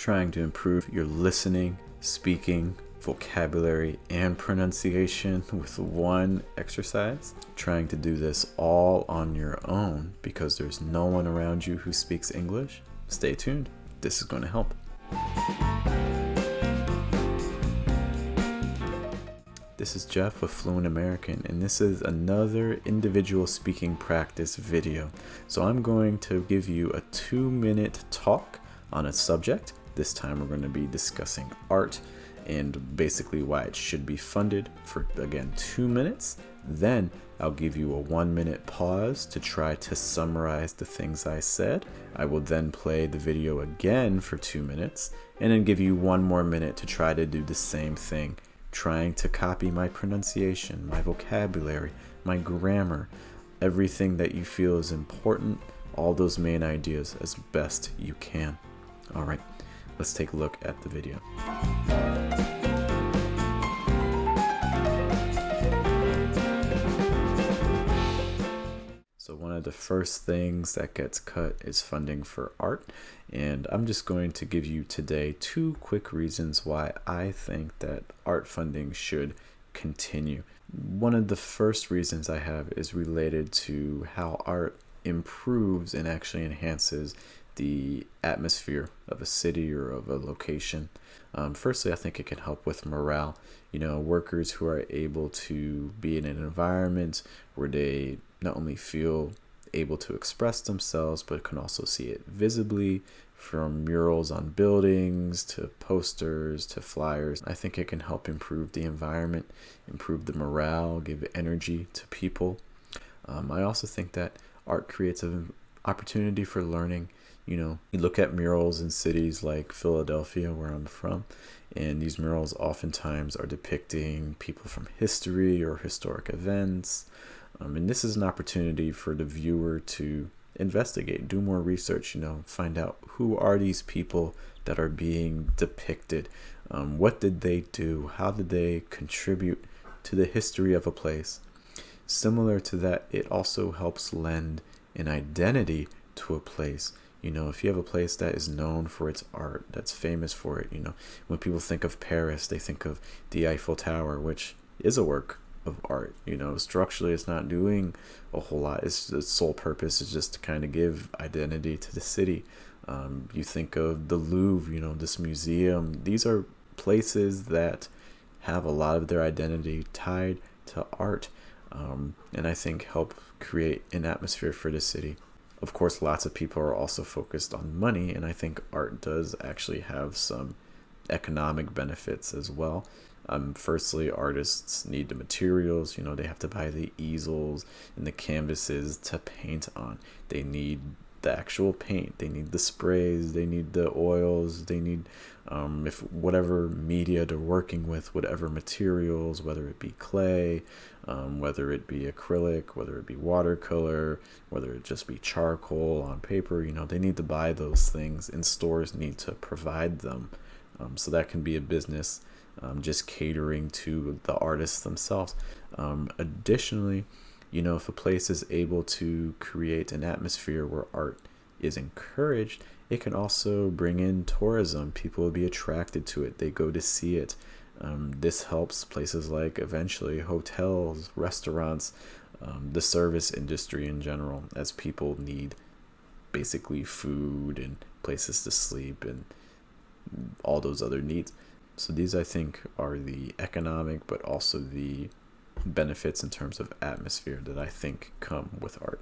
trying to improve your listening, speaking, vocabulary, and pronunciation with one exercise. Trying to do this all on your own because there's no one around you who speaks English. Stay tuned. This is going to help. This is Jeff with Fluent American, and this is another individual speaking practice video. So I'm going to give you a 2-minute talk on a subject. This time we're going to be discussing art and basically why it should be funded for, again, 2 minutes. Then I'll give you a 1-minute pause to try to summarize the things I said. I will then play the video again for 2 minutes and then give you 1 more minute to try to do the same thing, trying to copy my pronunciation, my vocabulary, my grammar, everything that you feel is important, all those main ideas as best you can. All right, let's take a look at the video. So one of the first things that gets cut is funding for art, and I'm just going to give you today 2 quick reasons why I think that art funding should continue. One of the first reasons I have is related to how art improves and actually enhances the atmosphere of a city or of a location. Firstly, I think it can help with morale. Workers who are able to be in an environment where they not only feel able to express themselves, but can also see it visibly, from murals on buildings to posters to flyers. I think it can help improve the environment, improve the morale, give energy to people. I also think that art creates an opportunity for learning. You look at murals in cities like Philadelphia, where I'm from, and these murals oftentimes are depicting people from history or historic events. And this is an opportunity for the viewer to investigate, do more research, find out who are these people that are being depicted. What did they do? How did they contribute to the history of a place? Similar to that, it also helps lend an identity to a place. If you have a place that is known for its art, that's famous for it, when people think of Paris, they think of the Eiffel Tower, which is a work of art. Structurally it's not doing a whole lot. Its sole purpose is just to kind of give identity to the city. You think of the Louvre, this museum. These are places that have a lot of their identity tied to art, and I think help create an atmosphere for the city. Of course, lots of people are also focused on money, and I think art does actually have some economic benefits as well. Firstly, artists need the materials. They have to buy the easels and the canvases to paint on. They need the actual paint. They need the sprays. They need the oils. They need if whatever media they're working with, whatever materials, whether it be clay, whether it be acrylic, whether it be watercolor, whether it just be charcoal on paper. They need to buy those things, and stores need to provide them. So that can be a business. Just catering to the artists themselves. Additionally, if a place is able to create an atmosphere where art is encouraged, it can also bring in tourism. People will be attracted to it. They go to see it. This helps places like eventually hotels, restaurants, the service industry in general, as people need basically food and places to sleep and all those other needs. So these, I think, are the economic but also the benefits in terms of atmosphere that I think come with art.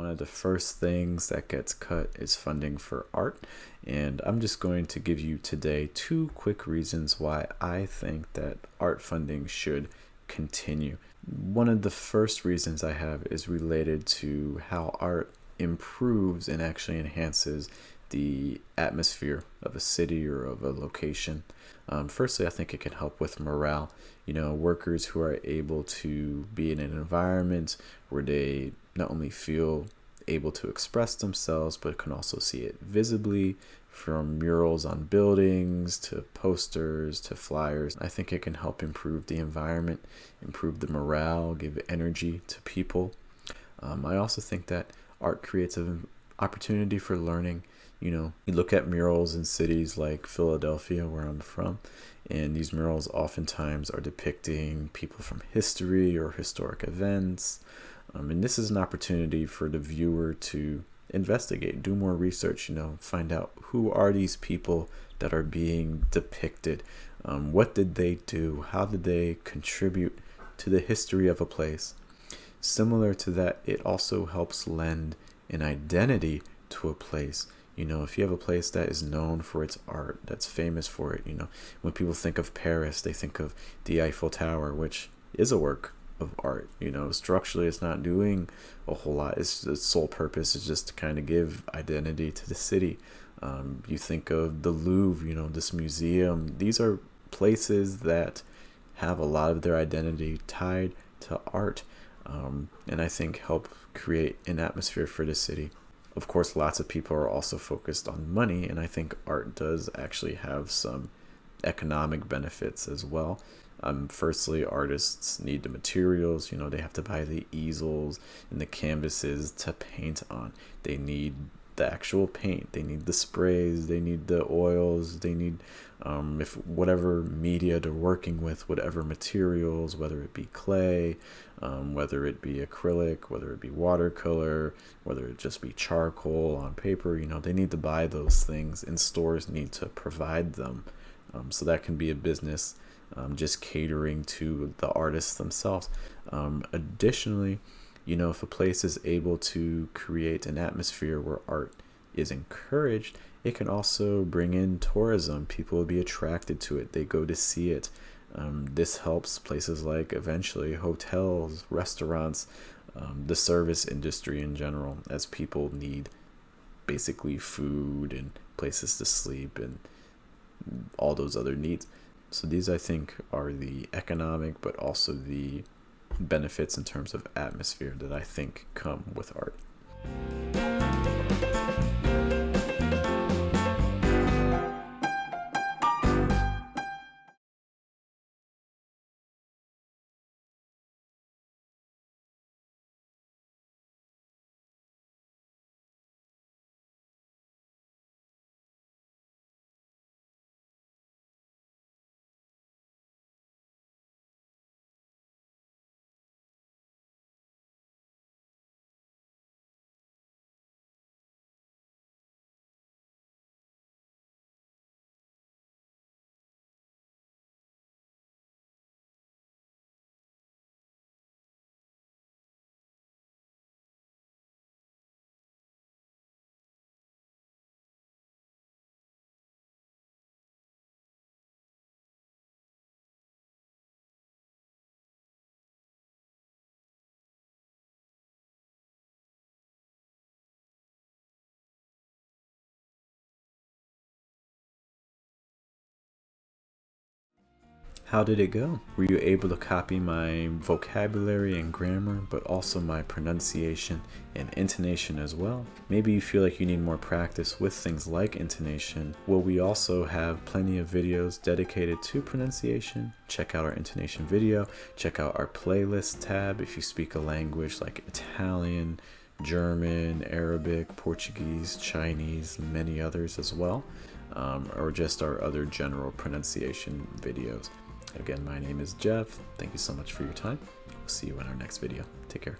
of the first things that gets cut is funding for art. And I'm just going to give you today 2 quick reasons why I think that art funding should continue. One of the first reasons I have is related to how art improves and actually enhances the atmosphere of a city or of a location. Firstly, I think it can help with morale. Workers who are able to be in an environment where they not only feel able to express themselves, but can also see it visibly, from murals on buildings to posters to flyers. I think it can help improve the environment, improve the morale, give energy to people. I also think that art creates an opportunity for learning. You look at murals in cities like Philadelphia, where I'm from, and these murals oftentimes are depicting people from history or historic events. And this is an opportunity for the viewer to investigate, do more research, find out who are these people that are being depicted. What did they do? How did they contribute to the history of a place? Similar to that, it also helps lend an identity to a place. If you have a place that is known for its art, that's famous for it, when people think of Paris, they think of the Eiffel Tower, which is a work of art. Structurally, it's not doing a whole lot. Its sole purpose is just to kind of give identity to the city. You think of the Louvre, this museum. These are places that have a lot of their identity tied to art, and I think help create an atmosphere for the city. Of course, lots of people are also focused on money, and I think art does actually have some economic benefits as well. Firstly, artists need the materials. They have to buy the easels and the canvases to paint on. They need the actual paint. They need the sprays. They need the oils. They need if whatever media they're working with, whatever materials, whether it be clay, whether it be acrylic, whether it be watercolor, whether it just be charcoal on paper. They need to buy those things, and stores need to provide them. So that can be a business. Just catering to the artists themselves. Additionally, if a place is able to create an atmosphere where art is encouraged, it can also bring in tourism. People will be attracted to it. They go to see it. This helps places like eventually hotels, restaurants, the service industry in general, as people need basically food and places to sleep and all those other needs. So these, I think, are the economic but also the benefits in terms of atmosphere that I think come with art. How did it go? Were you able to copy my vocabulary and grammar, but also my pronunciation and intonation as well? Maybe you feel like you need more practice with things like intonation. Well, we also have plenty of videos dedicated to pronunciation. Check out our intonation video. Check out our playlist tab if you speak a language like Italian, German, Arabic, Portuguese, Chinese, many others as well, or just our other general pronunciation videos. Again, my name is Jeff. Thank you so much for your time. We'll see you in our next video. Take care.